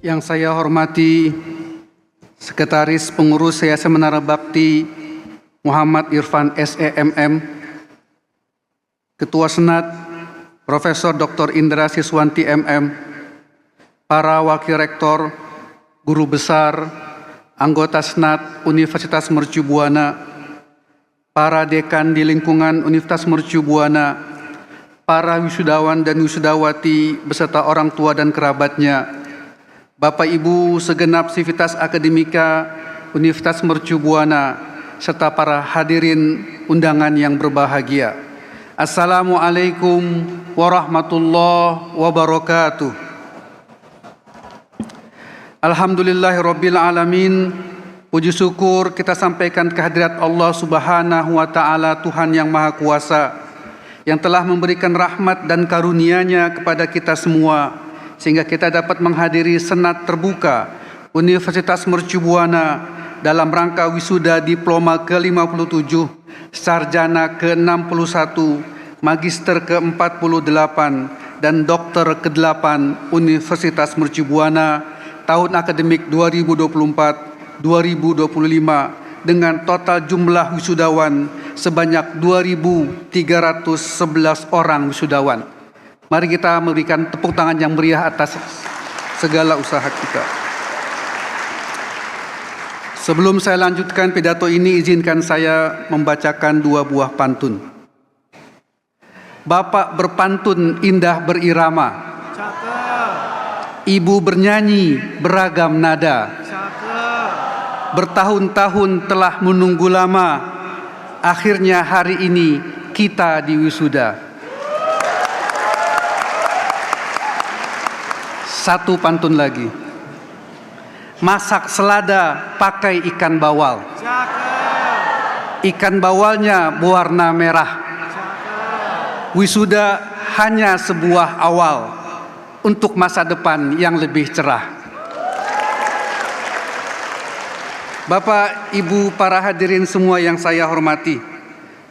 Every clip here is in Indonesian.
Yang saya hormati Sekretaris Pengurus Yayasan Menara Bakti Muhammad Irfan SEMM, Ketua Senat Profesor Dr. Indra Siswanti MM, para Wakil Rektor, Guru Besar, anggota Senat Universitas Mercu Buana, para Dekan di lingkungan Universitas Mercu Buana, para wisudawan dan wisudawati beserta orang tua dan kerabatnya, Bapak Ibu segenap sivitas akademika Universitas Mercu Buana, serta para hadirin undangan yang berbahagia. Assalamualaikum warahmatullahi wabarakatuh. Alhamdulillahirabbil alamin. Puji syukur kita sampaikan kehadirat Allah Subhanahu wa taala, Tuhan yang Maha Kuasa, yang telah memberikan rahmat dan karunia-Nya kepada kita semua, sehingga kita dapat menghadiri senat terbuka Universitas Mercu Buana dalam rangka wisuda diploma ke-57, sarjana ke-61, magister ke-48, dan dokter ke-8 Universitas Mercu Buana tahun akademik 2024-2025 dengan total jumlah wisudawan sebanyak 2.311 orang wisudawan. Mari kita memberikan tepuk tangan yang meriah atas segala usaha kita. Sebelum saya lanjutkan pidato ini, izinkan saya membacakan dua buah pantun. Bapak berpantun indah berirama, Ibu bernyanyi beragam nada, bertahun-tahun telah menunggu lama, akhirnya hari ini kita diwisuda. Satu pantun lagi. Masak selada pakai ikan bawal. Ikan bawalnya berwarna merah. Wisuda hanya sebuah awal untuk masa depan yang lebih cerah. Bapak, Ibu, para hadirin semua yang saya hormati,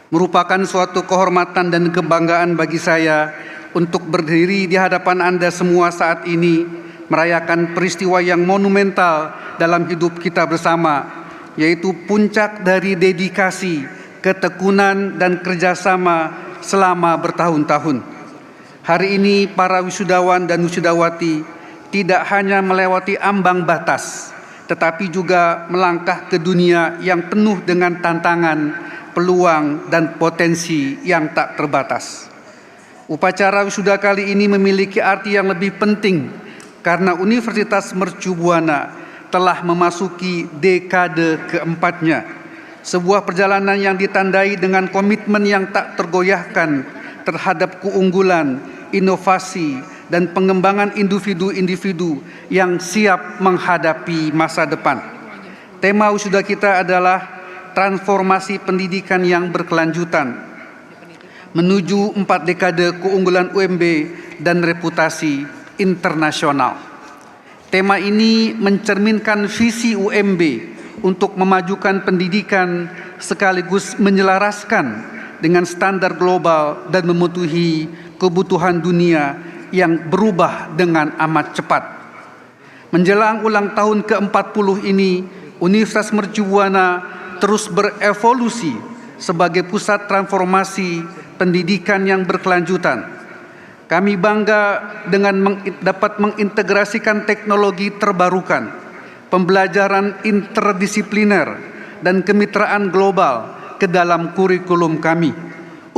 merupakan suatu kehormatan dan kebanggaan bagi saya untuk berdiri di hadapan Anda semua saat ini, merayakan peristiwa yang monumental dalam hidup kita bersama, yaitu puncak dari dedikasi, ketekunan, dan kerjasama selama bertahun-tahun. Hari ini para wisudawan dan wisudawati tidak hanya melewati ambang batas, tetapi juga melangkah ke dunia yang penuh dengan tantangan, peluang, dan potensi yang tak terbatas. Upacara wisuda kali ini memiliki arti yang lebih penting karena Universitas Mercu Buana telah memasuki dekade keempatnya. Sebuah perjalanan yang ditandai dengan komitmen yang tak tergoyahkan terhadap keunggulan, inovasi, dan pengembangan individu-individu yang siap menghadapi masa depan. Tema wisuda kita adalah transformasi pendidikan yang berkelanjutan menuju 4 dekade keunggulan UMB dan reputasi internasional. Tema ini mencerminkan visi UMB untuk memajukan pendidikan sekaligus menyelaraskan dengan standar global dan memenuhi kebutuhan dunia yang berubah dengan amat cepat. Menjelang ulang tahun ke-40 ini, Universitas Mercu Buana terus berevolusi sebagai pusat transformasi pendidikan yang berkelanjutan. Kami bangga dengan dapat mengintegrasikan teknologi terbarukan, pembelajaran interdisipliner, dan kemitraan global ke dalam kurikulum kami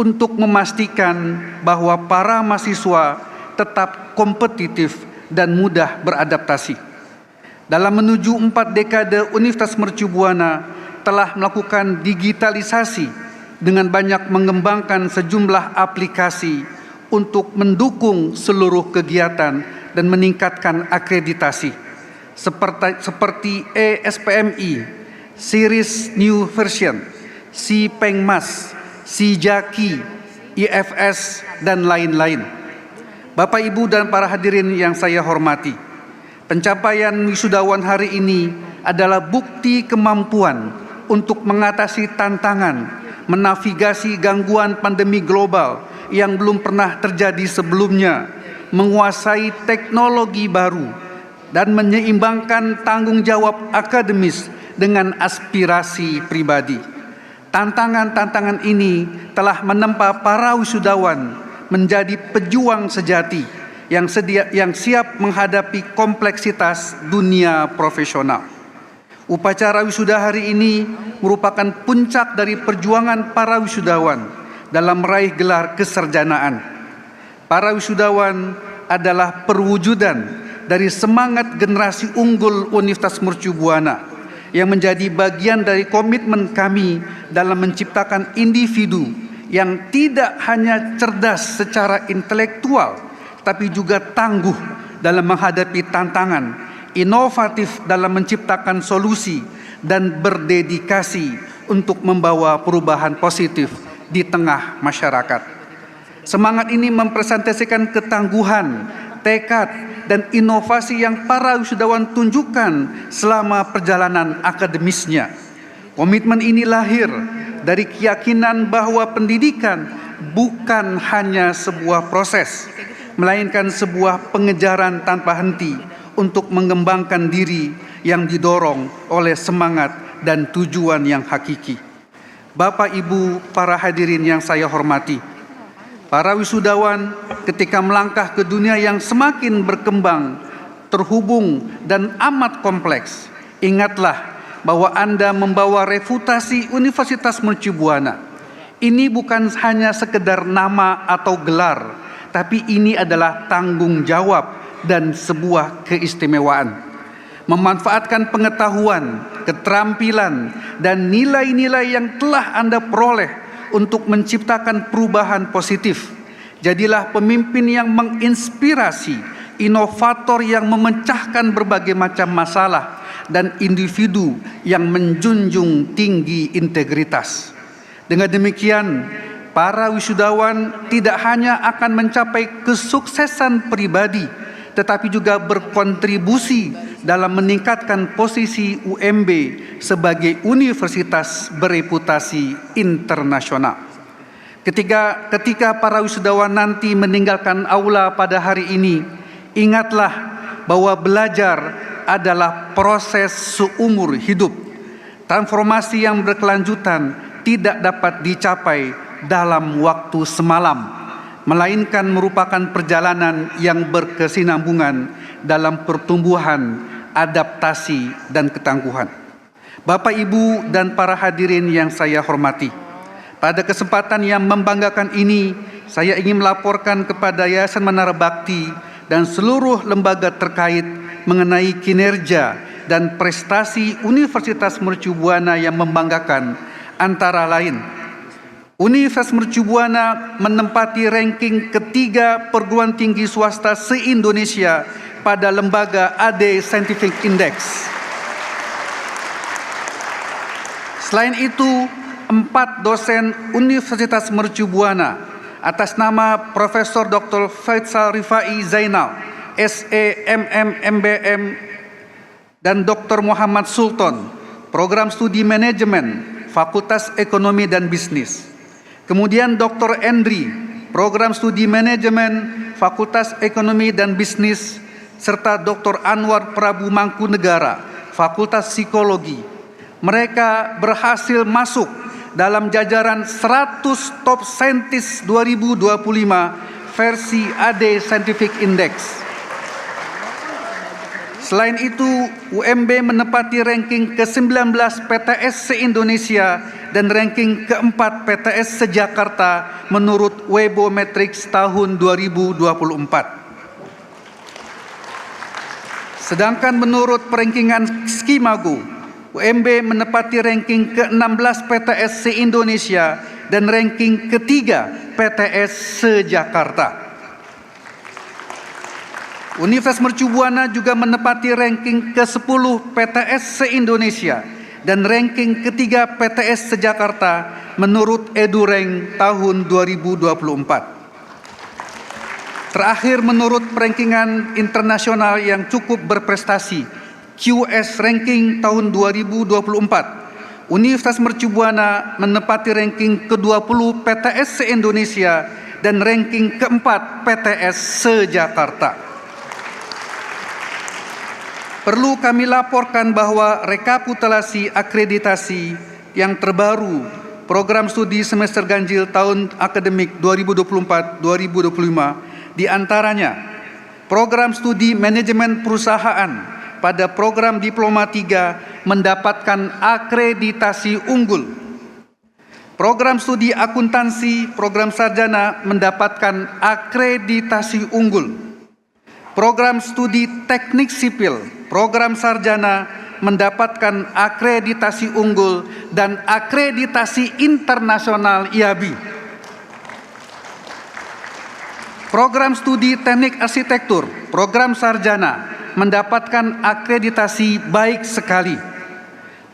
untuk memastikan bahwa para mahasiswa tetap kompetitif dan mudah beradaptasi. Dalam menuju 4 dekade, Universitas Mercu Buana telah melakukan digitalisasi dengan banyak mengembangkan sejumlah aplikasi untuk mendukung seluruh kegiatan dan meningkatkan akreditasi seperti ESPMI, Series New Version, Si-Pengmas, Si-Jaki, IFS, dan lain-lain. Bapak, Ibu, dan para hadirin yang saya hormati, pencapaian wisudawan hari ini adalah bukti kemampuan untuk mengatasi tantangan, menavigasi gangguan pandemi global yang belum pernah terjadi sebelumnya, menguasai teknologi baru, dan menyeimbangkan tanggung jawab akademis dengan aspirasi pribadi. Tantangan-tantangan ini telah menempa para wisudawan menjadi pejuang sejati yang siap menghadapi kompleksitas dunia profesional. Upacara wisuda hari ini merupakan puncak dari perjuangan para wisudawan dalam meraih gelar kesarjanaan. Para wisudawan adalah perwujudan dari semangat generasi unggul Universitas Mercu Buana yang menjadi bagian dari komitmen kami dalam menciptakan individu yang tidak hanya cerdas secara intelektual, tapi juga tangguh dalam menghadapi tantangan, inovatif dalam menciptakan solusi, dan berdedikasi untuk membawa perubahan positif di tengah masyarakat. Semangat ini mempresentasikan ketangguhan, tekad, dan inovasi yang para wisudawan tunjukkan selama perjalanan akademisnya. Komitmen ini lahir dari keyakinan bahwa pendidikan bukan hanya sebuah proses, melainkan sebuah pengejaran tanpa henti untuk mengembangkan diri yang didorong oleh semangat dan tujuan yang hakiki. Bapak, Ibu, para hadirin yang saya hormati, para wisudawan ketika melangkah ke dunia yang semakin berkembang, terhubung, dan amat kompleks, ingatlah bahwa Anda membawa reputasi Universitas Mercu Buana. Ini bukan hanya sekedar nama atau gelar, tapi ini adalah tanggung jawab dan sebuah keistimewaan. Memanfaatkan pengetahuan, keterampilan, dan nilai-nilai yang telah Anda peroleh untuk menciptakan perubahan positif. Jadilah pemimpin yang menginspirasi, inovator yang memecahkan berbagai macam masalah, dan individu yang menjunjung tinggi integritas. Dengan demikian, para wisudawan tidak hanya akan mencapai kesuksesan pribadi, tetapi juga berkontribusi dalam meningkatkan posisi UMB sebagai universitas bereputasi internasional. Ketika para wisudawan nanti meninggalkan aula pada hari ini, ingatlah bahwa belajar adalah proses seumur hidup. Transformasi yang berkelanjutan tidak dapat dicapai dalam waktu semalam, melainkan merupakan perjalanan yang berkesinambungan dalam pertumbuhan, adaptasi, dan ketangguhan. Bapak, Ibu, dan para hadirin yang saya hormati, pada kesempatan yang membanggakan ini, saya ingin melaporkan kepada Yayasan Menara Bakti dan seluruh lembaga terkait mengenai kinerja dan prestasi Universitas Mercu Buana yang membanggakan, antara lain: Universitas Mercu Buana menempati ranking ketiga perguruan tinggi swasta se-Indonesia pada lembaga AD Scientific Index. Selain itu, 4 dosen Universitas Mercu Buana atas nama Profesor Dr. Faisal Rifai Zainal, SE MM MBM, dan Dr. Muhammad Sultan, Program Studi Manajemen, Fakultas Ekonomi dan Bisnis. Kemudian Dr. Endri, Program Studi Manajemen, Fakultas Ekonomi dan Bisnis, serta Dr. Anwar Prabu Mangkunegara, Fakultas Psikologi. Mereka berhasil masuk dalam jajaran 100 Top Scientist 2025 versi AD Scientific Index. Selain itu, UMB menempati ranking ke-19 PTS se-Indonesia dan ranking ke-4 PTS se-Jakarta menurut Webometrics tahun 2024. Sedangkan menurut perankingan Skimago, UMB menempati ranking ke-16 PTS se-Indonesia dan ranking ke-3 PTS se-Jakarta. Universitas Mercu Buana juga menempati ranking ke-10 PTS se-Indonesia dan ranking ke-3 PTS se-Jakarta menurut EduRank tahun 2024. Terakhir, menurut perankingan internasional yang cukup berprestasi, QS Ranking tahun 2024, Universitas Mercu Buana menempati ranking ke-20 PTS se-Indonesia dan ranking ke-4 PTS se-Jakarta. Perlu kami laporkan bahwa rekapitulasi akreditasi yang terbaru program studi semester ganjil tahun akademik 2024-2025 diantaranya program studi manajemen perusahaan pada program Diploma 3 mendapatkan akreditasi unggul. Program studi akuntansi program sarjana mendapatkan akreditasi unggul. Program studi teknik sipil program sarjana mendapatkan akreditasi unggul dan akreditasi internasional IABI. Program studi teknik arsitektur program sarjana mendapatkan akreditasi baik sekali.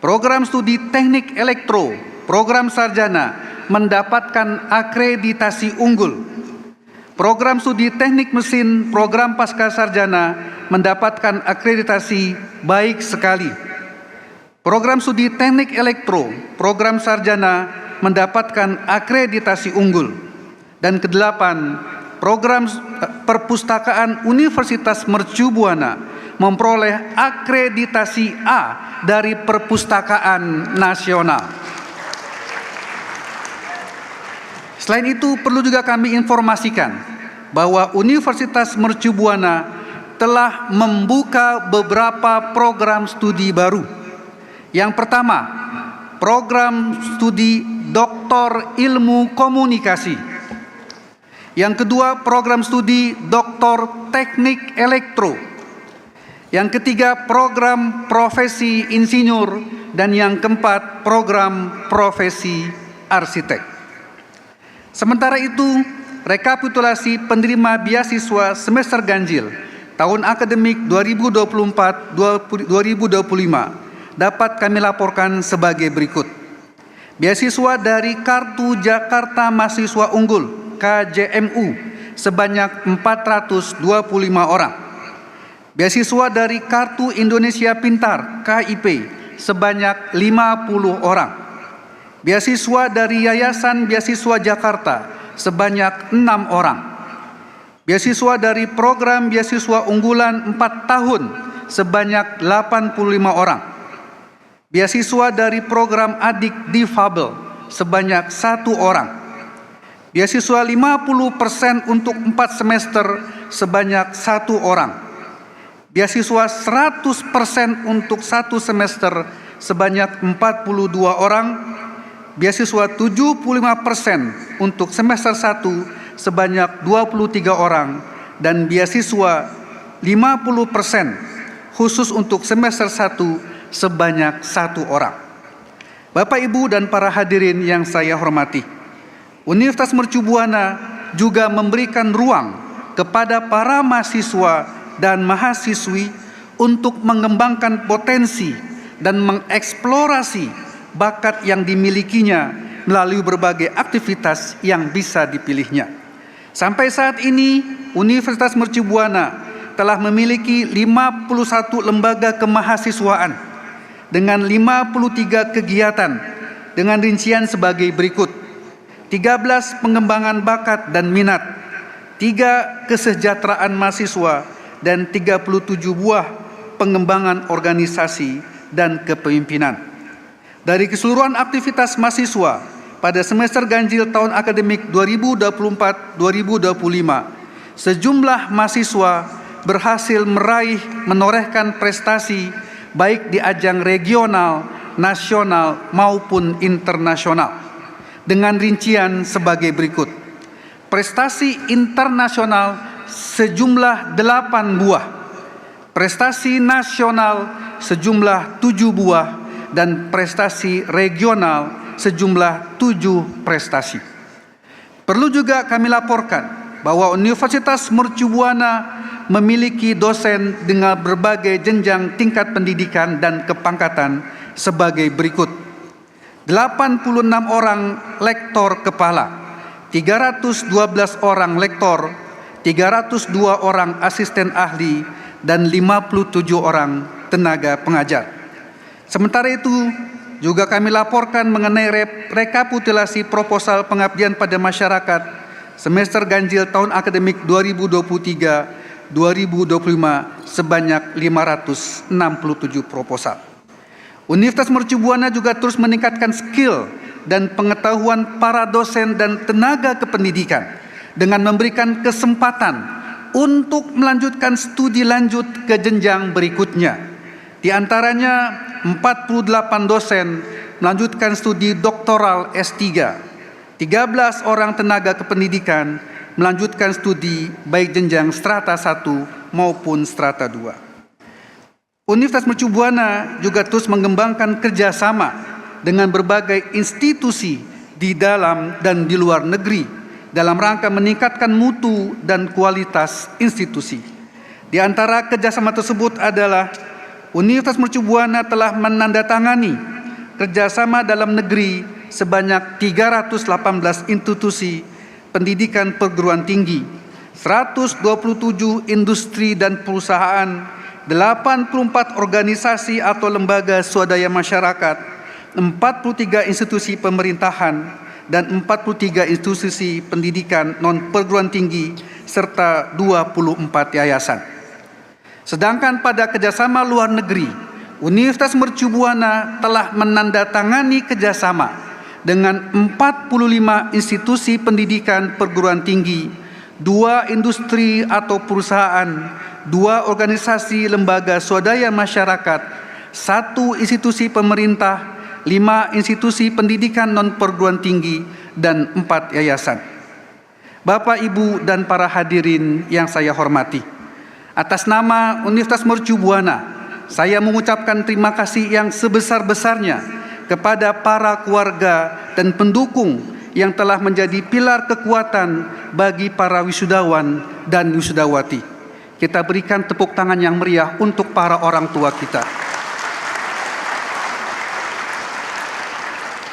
Program studi teknik elektro program sarjana mendapatkan akreditasi unggul. Program studi teknik mesin program pasca sarjana mendapatkan akreditasi baik sekali. Program studi teknik elektro program sarjana mendapatkan akreditasi unggul. Dan kedelapan, program perpustakaan Universitas Mercu Buana memperoleh akreditasi A dari Perpustakaan Nasional. Selain itu, perlu juga kami informasikan bahwa Universitas Mercu Buana telah membuka beberapa program studi baru. Yang pertama, program studi Doktor Ilmu Komunikasi. Yang kedua, program studi Doktor Teknik Elektro. Yang ketiga, program profesi insinyur. Dan yang keempat, program profesi arsitek. Sementara itu, rekapitulasi penerima beasiswa semester ganjil tahun akademik 2024-2025 dapat kami laporkan sebagai berikut. Beasiswa dari Kartu Jakarta Mahasiswa Unggul KJMU sebanyak 425 orang. Beasiswa dari Kartu Indonesia Pintar KIP sebanyak 50 orang. Beasiswa dari Yayasan Beasiswa Jakarta sebanyak 6 orang. Beasiswa dari program beasiswa unggulan 4 tahun sebanyak 85 orang. Beasiswa dari program adik difabel sebanyak 1 orang. Beasiswa 50% untuk 4 semester sebanyak 1 orang. Beasiswa 100% untuk 1 semester sebanyak 42 orang. Beasiswa 75% untuk semester 1 sebanyak 23 orang dan beasiswa 50% khusus untuk semester 1 sebanyak 1 orang. Bapak, Ibu, dan para hadirin yang saya hormati, Universitas Mercu Buana juga memberikan ruang kepada para mahasiswa dan mahasiswi untuk mengembangkan potensi dan mengeksplorasi bakat yang dimilikinya melalui berbagai aktivitas yang bisa dipilihnya. Sampai saat ini, Universitas Mercu Buana telah memiliki 51 lembaga kemahasiswaan dengan 53 kegiatan dengan rincian sebagai berikut: 13 pengembangan bakat dan minat, 3 kesejahteraan mahasiswa, dan 37 buah pengembangan organisasi dan kepemimpinan. Dari keseluruhan aktivitas mahasiswa pada semester ganjil tahun akademik 2024-2025, sejumlah mahasiswa berhasil menorehkan prestasi baik di ajang regional, nasional maupun internasional dengan rincian sebagai berikut. Prestasi internasional sejumlah 8 buah, prestasi nasional sejumlah 7 buah, dan prestasi regional sejumlah 7 prestasi. Perlu juga kami laporkan bahwa Universitas Mercu Buana memiliki dosen dengan berbagai jenjang tingkat pendidikan dan kepangkatan sebagai berikut: 86 orang lektor kepala, 312 orang lektor, 302 orang asisten ahli, dan 57 orang tenaga pengajar. Sementara itu, juga kami laporkan mengenai rekapitulasi proposal pengabdian pada masyarakat semester ganjil tahun akademik 2023 2025 sebanyak 567 proposal. Universitas Mercu Buana juga terus meningkatkan skill dan pengetahuan para dosen dan tenaga kependidikan dengan memberikan kesempatan untuk melanjutkan studi lanjut ke jenjang berikutnya. Di antaranya 48 dosen melanjutkan studi doktoral S3, 13 orang tenaga kependidikan melanjutkan studi baik jenjang strata 1 maupun strata 2. Universitas Mercu Buana juga terus mengembangkan kerjasama dengan berbagai institusi di dalam dan di luar negeri dalam rangka meningkatkan mutu dan kualitas institusi. Di antara kerjasama tersebut adalah Universitas Mercu Buana telah menandatangani kerjasama dalam negeri sebanyak 318 institusi pendidikan perguruan tinggi, 127 industri dan perusahaan, 84 organisasi atau lembaga swadaya masyarakat, 43 institusi pemerintahan, dan 43 institusi pendidikan non-perguruan tinggi, serta 24 yayasan. Sedangkan pada kerjasama luar negeri, Universitas Mercu Buana telah menandatangani kerjasama dengan 45 institusi pendidikan perguruan tinggi, 2 industri atau perusahaan, 2 organisasi lembaga swadaya masyarakat, 1 institusi pemerintah, 5 institusi pendidikan non-perguruan tinggi, dan 4 yayasan. Bapak, Ibu, dan para hadirin yang saya hormati, atas nama Universitas Mercu Buana, saya mengucapkan terima kasih yang sebesar-besarnya kepada para keluarga dan pendukung yang telah menjadi pilar kekuatan bagi para wisudawan dan wisudawati. Kita berikan tepuk tangan yang meriah untuk para orang tua kita.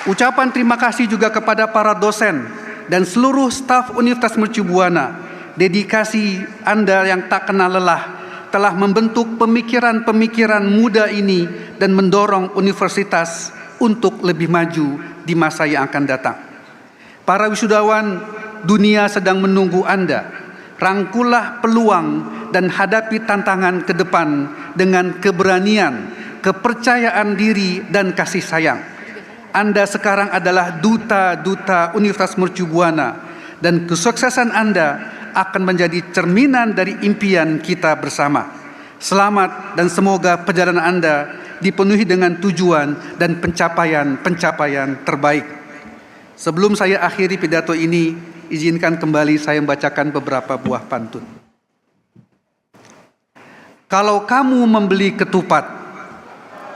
Ucapan terima kasih juga kepada para dosen dan seluruh staf Universitas Mercu Buana. Dedikasi Anda yang tak kenal lelah telah membentuk pemikiran-pemikiran muda ini dan mendorong universitas untuk lebih maju di masa yang akan datang. Para wisudawan, dunia sedang menunggu Anda. Rangkullah peluang dan hadapi tantangan ke depan dengan keberanian, kepercayaan diri, dan kasih sayang. Anda sekarang adalah duta-duta Universitas Mercu Buana, dan kesuksesan Anda akan menjadi cerminan dari impian kita bersama. Selamat dan semoga perjalanan Anda dipenuhi dengan tujuan dan pencapaian terbaik. Sebelum saya akhiri pidato ini, izinkan kembali saya membacakan beberapa buah pantun. Kalau kamu membeli ketupat,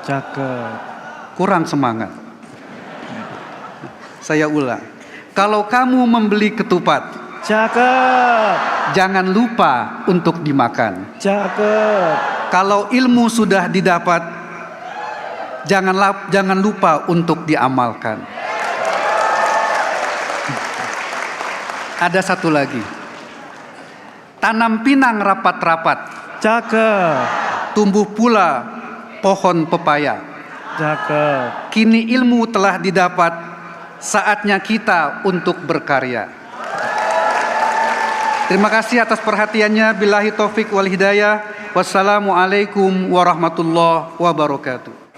cakep, kurang semangat. Saya ulang. Kalau kamu membeli ketupat, cakep, jangan lupa untuk dimakan. cakep, Kalau ilmu sudah didapat, jangan lupa untuk diamalkan. Ada satu lagi. Tanam pinang rapat-rapat, cakep, tumbuh pula pohon pepaya. cakep. Kini ilmu telah didapat, saatnya kita untuk berkarya. Terima kasih atas perhatiannya. Billahi taufik wal hidayah. Wassalamualaikum warahmatullahi wabarakatuh.